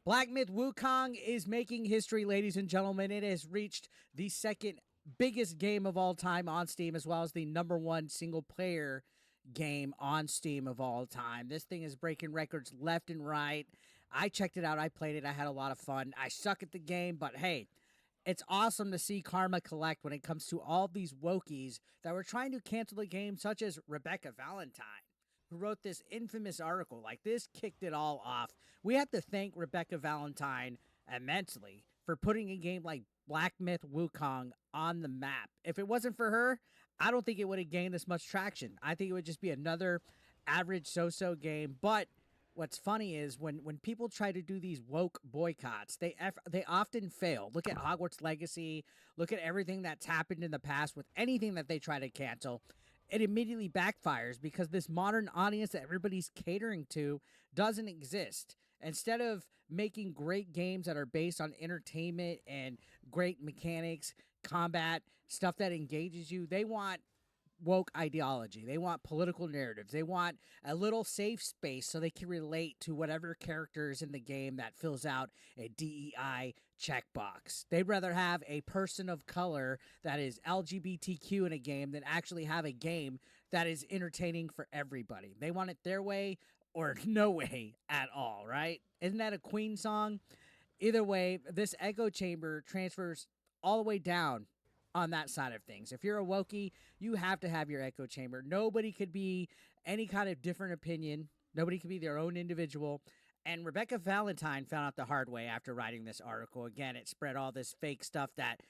Black Myth Wukong is making history, ladies and gentlemen. It has reached the second biggest game of all time on Steam, as well as the #1 single player game on Steam of all time. This thing is breaking records left and right. I checked it out. I played it. I had a lot of fun. I suck at the game, but hey, it's awesome to see karma collect when it comes to all these wokies that were trying to cancel the game, such as Rebecca Valentine, who wrote this infamous article. Like, this kicked it all off. We have to thank Rebecca Valentine immensely for putting a game like Black Myth Wukong on the map. If it wasn't for her, I don't think it would have gained this much traction. I think it would just be another average so-so game. But what's funny is when people try to do these woke boycotts, they often fail. Look at Hogwarts Legacy. Look at everything that's happened in the past with anything that they try to cancel. It immediately backfires because this modern audience that everybody's catering to doesn't exist. Instead of making great games that are based on entertainment and great mechanics, combat, stuff that engages you, they want woke ideology. They want political narratives. They want a little safe space so they can relate to whatever characters in the game that fills out a DEI checkbox. They'd rather have a person of color that is LGBTQ in a game than actually have a game that is entertaining for everybody. They want it their way or no way at all, right? Isn't that a Queen song? Either way, this echo chamber transfers all the way down on that side of things. If you're a Wokey, you have to have your echo chamber. Nobody could be any kind of different opinion. Nobody could be their own individual. And Rebecca Valentine found out the hard way after writing this article. Again, it spread all this fake stuff that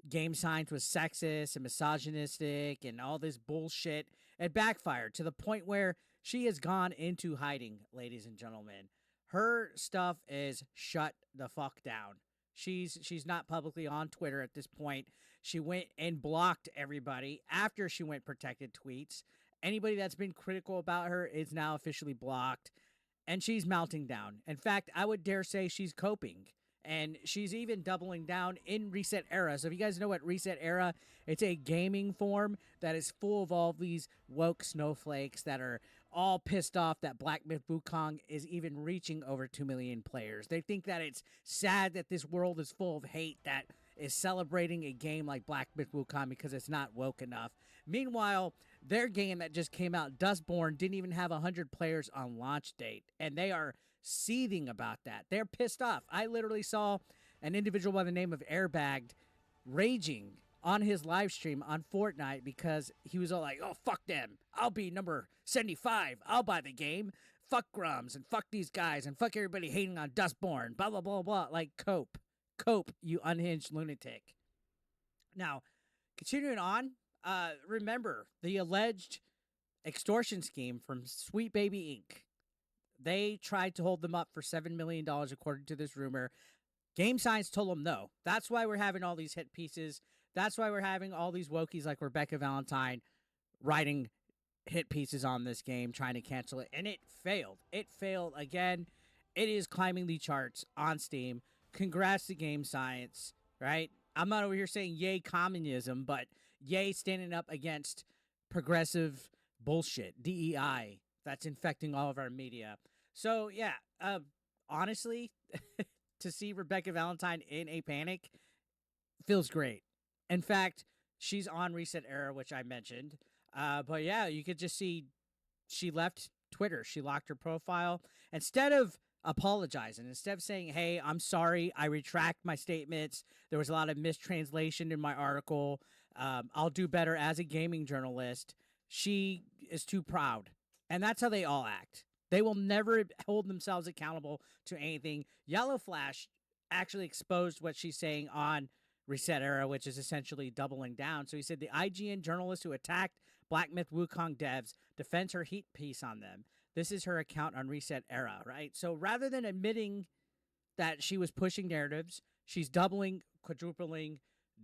Game Science was sexist and misogynistic and all this bullshit. It backfired to the point where she has gone into hiding, ladies and gentlemen. Her stuff is shut the fuck down. She's not publicly on Twitter at this point. She went and blocked everybody after she went protected tweets. Anybody that's been critical about her is now officially blocked, and she's melting down. In fact, I would dare say she's coping, and she's even doubling down in ResetEra. So if you guys know what ResetEra, it's a gaming form that is full of all these woke snowflakes that are all pissed off that Black Myth Wukong is even reaching over 2 million players. They think that it's sad that this world is full of hate that is celebrating a game like Black Myth Wukong because it's not woke enough. Meanwhile, their game that just came out, Dustborn, didn't even have 100 players on launch date, and they are seething about that. They're pissed off. I literally saw an individual by the name of Airbagged raging on his live stream on Fortnite because he was all like, oh, fuck them. I'll be number 75. I'll buy the game. Fuck Grums and fuck these guys and fuck everybody hating on Dustborn. Blah, blah, blah, blah. Like, cope. Cope, you unhinged lunatic. Now, continuing on, remember the alleged extortion scheme from Sweet Baby Inc. They tried to hold them up for $7 million, according to this rumor. Game Science told them no. That's why we're having all these hit pieces. That's why we're having all these wokies like Rebecca Valentine writing hit pieces on this game, trying to cancel it. And it failed. It failed again. It is climbing the charts on Steam. Congrats to Game Science, right? I'm not over here saying yay communism, but yay standing up against progressive bullshit, DEI, that's infecting all of our media. So, yeah, honestly, to see Rebecca Valentine in a panic feels great. In fact, she's on ResetEra, which I mentioned. But, yeah, you could just see she left Twitter. She locked her profile. Instead of apologizing, instead of saying, hey, I'm sorry, I retract my statements, there was a lot of mistranslation in my article, I'll do better as a gaming journalist, she is too proud. And that's how they all act. They will never hold themselves accountable to anything. Yellow Flash actually exposed what she's saying on ResetEra, which is essentially doubling down. So he said the IGN journalist who attacked Black Myth Wukong devs defends her heat piece on them. This is her account on ResetEra, right? So rather than admitting that she was pushing narratives, she's doubling, quadrupling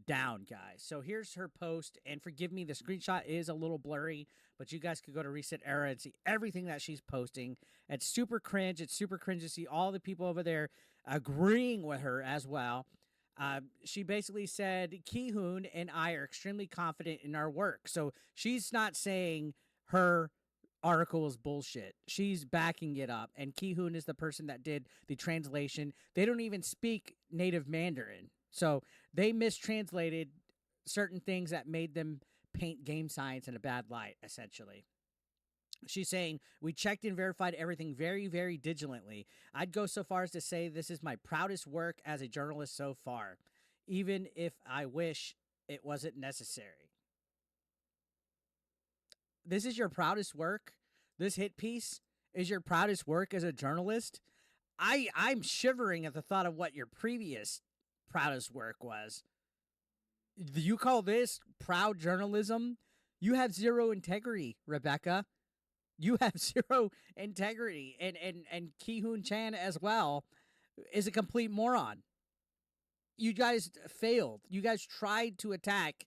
down, guys. So here's her post, and forgive me, the screenshot is a little blurry, but you guys could go to ResetEra and see everything that she's posting. It's super cringe. It's super cringe to see all the people over there agreeing with her as well. She basically said, Ki-hoon and I are extremely confident in our work. So she's not saying her article is bullshit. She's backing it up. And Ki-hoon is the person that did the translation. They don't even speak native Mandarin. So they mistranslated certain things that made them paint game science in a bad light, essentially. She's saying, we checked and verified everything very, very digitally. I'd go so far as to say this is my proudest work as a journalist so far, even if I wish it wasn't necessary. This is your proudest work? This hit piece is your proudest work as a journalist? I'm shivering at the thought of what your previous proudest work was. You call this proud journalism? You have zero integrity, Rebecca. You have zero integrity. And Ki-hoon Chan as well is a complete moron. You guys failed. You guys tried to attack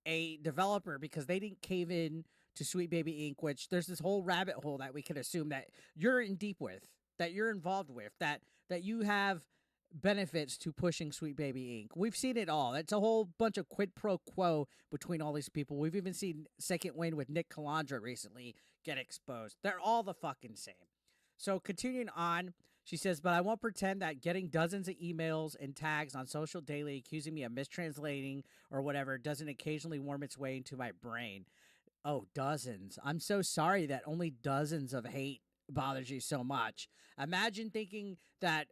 a developer because they didn't cave in to Sweet Baby Inc., which there's this whole rabbit hole that we could assume that you're in deep with, that you're involved with, that you have benefits to pushing Sweet Baby Inc. We've seen it all. It's a whole bunch of quid pro quo between all these people. We've even seen Second Wind with Nick Calandra recently get exposed. They're all the fucking same. So continuing on, she says, but I won't pretend that getting dozens of emails and tags on social daily accusing me of mistranslating or whatever doesn't occasionally worm its way into my brain. Oh, dozens. I'm so sorry that only dozens of hate bothers you so much. Imagine thinking that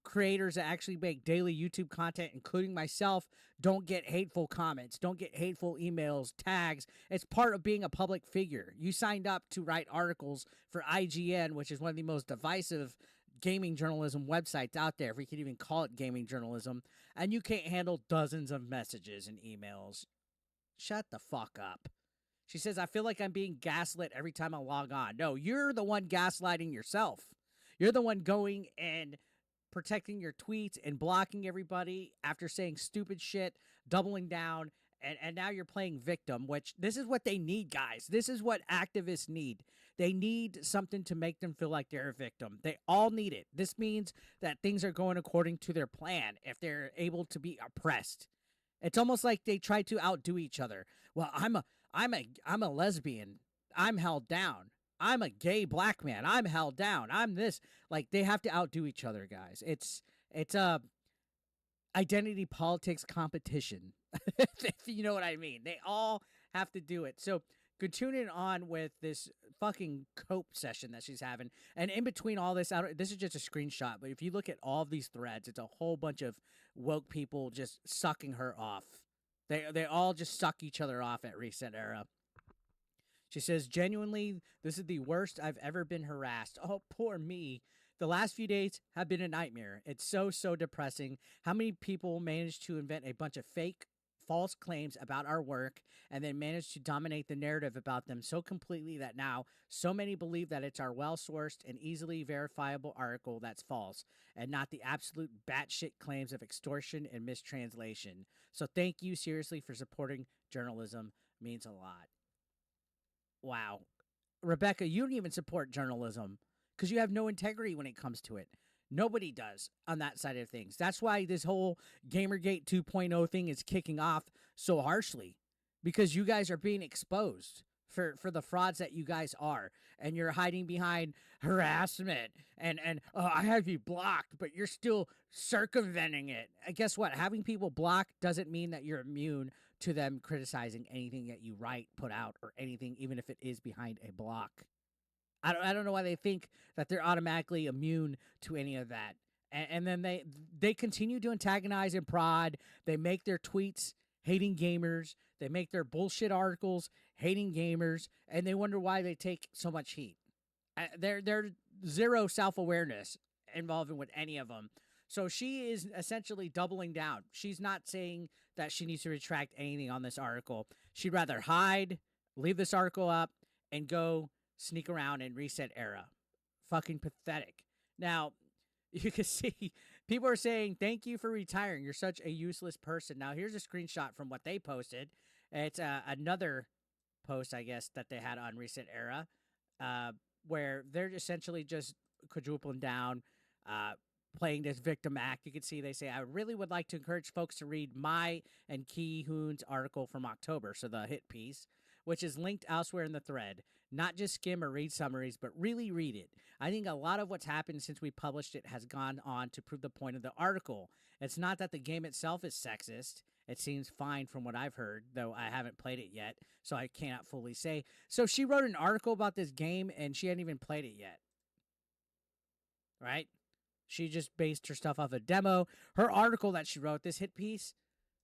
creators that actually make daily YouTube content, including myself, don't get hateful comments, don't get hateful emails, tags. It's part of being a public figure. You signed up to write articles for IGN, which is one of the most divisive gaming journalism websites out there, if we could even call it gaming journalism, and you can't handle dozens of messages and emails. Shut the fuck up. She says, I feel like I'm being gaslit every time I log on. No, you're the one gaslighting yourself. You're the one going and protecting your tweets and blocking everybody after saying stupid shit, doubling down, and now you're playing victim, which this is what they need, guys. This is what activists need. They need something to make them feel like they're a victim. They all need it. This means that things are going according to their plan if they're able to be oppressed. It's almost like they try to outdo each other. Well, I'm a lesbian. I'm held down. I'm a gay black man. I'm held down. I'm this. Like, they have to outdo each other, guys. It's a identity politics competition, if you know what I mean. They all have to do it. So continuing on with this fucking cope session that she's having, and in between all this, this is just a screenshot, but if you look at all of these threads, it's a whole bunch of woke people just sucking her off. They all just suck each other off at ResetEra. She says, genuinely, this is the worst I've ever been harassed. Oh, poor me. The last few days have been a nightmare. It's so depressing. How many people manage to invent a bunch of fake, false claims about our work and then manage to dominate the narrative about them so completely that now so many believe that it's our well-sourced and easily verifiable article that's false and not the absolute batshit claims of extortion and mistranslation. So thank you seriously for supporting journalism. Means a lot. Wow. Rebecca, you don't even support journalism because you have no integrity when it comes to it. Nobody does on that side of things. That's why this whole Gamergate 2.0 thing is kicking off so harshly, because you guys are being exposed for the frauds that you guys are, and you're hiding behind harassment and I have you blocked, but you're still circumventing it. And guess what? Having people blocked doesn't mean that you're immune to them criticizing anything that you write, put out, or anything, even if it is behind a block. I don't know why they think that they're automatically immune to any of that. And then they continue to antagonize and prod. They make their tweets hating gamers. They make their bullshit articles hating gamers. And they wonder why they take so much heat. They're zero self-awareness involved with any of them. So she is essentially doubling down. She's not saying that she needs to retract anything on this article. She'd rather hide, leave this article up, and go sneak around and ResetEra. Fucking pathetic. Now, you can see people are saying, thank you for retiring. You're such a useless person. Now, here's a screenshot from what they posted. It's another post, I guess, that they had on ResetEra, where they're essentially just quadrupling down, playing this victim act. You can see they say, I really would like to encourage folks to read my and Ki-hoon's article from October, so the hit piece, which is linked elsewhere in the thread. not just skim or read summaries, but really read it. I think a lot of what's happened since we published it has gone on to prove the point of the article. It's not that the game itself is sexist. It seems fine from what I've heard, though I haven't played it yet, so I cannot fully say. So she wrote an article about this game, and she hadn't even played it yet. Right? She just based her stuff off a demo. Her article that she wrote, this hit piece,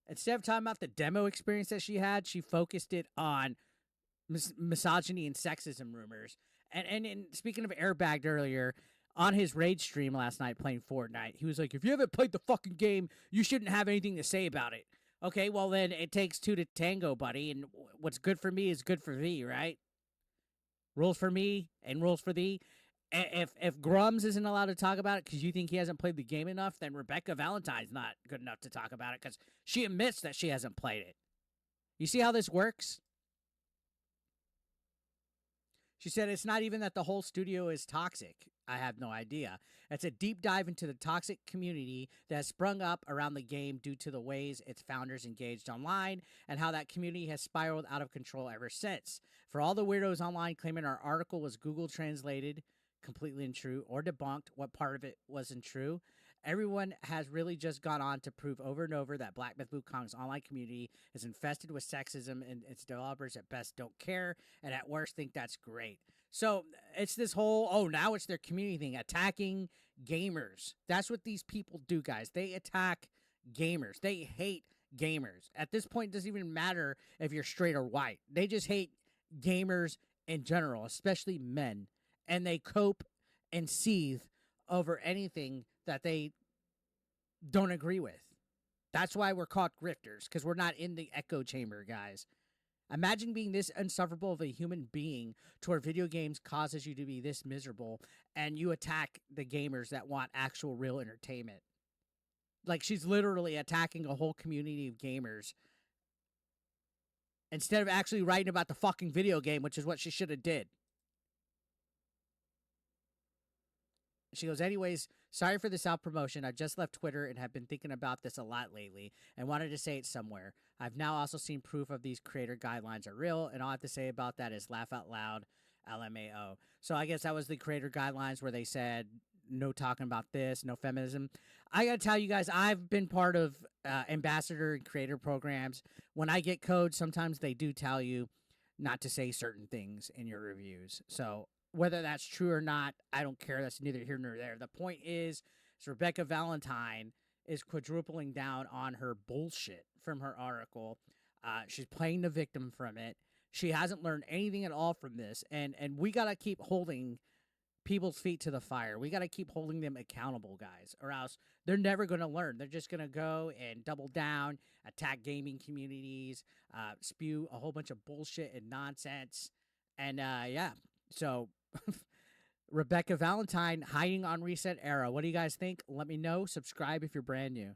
instead of talking about the demo experience that she had, she focused it on misogyny and sexism rumors. And speaking of airbagged earlier, on his Raid stream last night playing Fortnite, he was like, if you haven't played the fucking game, you shouldn't have anything to say about it. Okay, well then it takes two to tango, buddy, and what's good for me is good for thee, right? Rules for me and rules for thee. If Grums isn't allowed to talk about it because you think he hasn't played the game enough, then Rebecca Valentine's not good enough to talk about it because she admits that she hasn't played it. You see how this works? She said it's not even that the whole studio is toxic. I have no idea. It's a deep dive into the toxic community that has sprung up around the game due to the ways its founders engaged online and how that community has spiraled out of control ever since. For all the weirdos online claiming our article was Google translated completely untrue or debunked what part of it wasn't true, everyone has really just gone on to prove over and over that Black Myth Wukong's online community is infested with sexism, and its developers at best don't care and at worst think that's great. So it's this whole, oh, now it's their community thing, attacking gamers. That's what these people do, guys. They attack gamers. They hate gamers. At this point, it doesn't even matter if you're straight or white. They just hate gamers in general, especially men. And they cope and seethe over anything that they don't agree with. That's why we're called grifters, because we're not in the echo chamber, guys. Imagine being this insufferable of a human being to where video games causes you to be this miserable, and you attack the gamers that want actual real entertainment. Like, she's literally attacking a whole community of gamers instead of actually writing about the fucking video game, which is what she should have did. She goes, anyways, sorry for the self-promotion. I just left Twitter and have been thinking about this a lot lately and wanted to say it somewhere. I've now also seen proof of these creator guidelines are real, and all I have to say about that is laugh out loud, LMAO. So I guess that was the creator guidelines where they said no talking about this, no feminism. I got to tell you guys, I've been part of ambassador and creator programs. When I get codes, sometimes they do tell you not to say certain things in your reviews. So whether that's true or not, I don't care. That's neither here nor there. The point is Rebecca Valentine is quadrupling down on her bullshit from her article. She's playing the victim from it. She hasn't learned anything at all from this. And we got to keep holding people's feet to the fire. We got to keep holding them accountable, guys, or else they're never going to learn. They're just going to go and double down, attack gaming communities, spew a whole bunch of bullshit and nonsense. And yeah, so Rebecca Valentine hiding on ResetEra. What do you guys think? Let me know. Subscribe if you're brand new.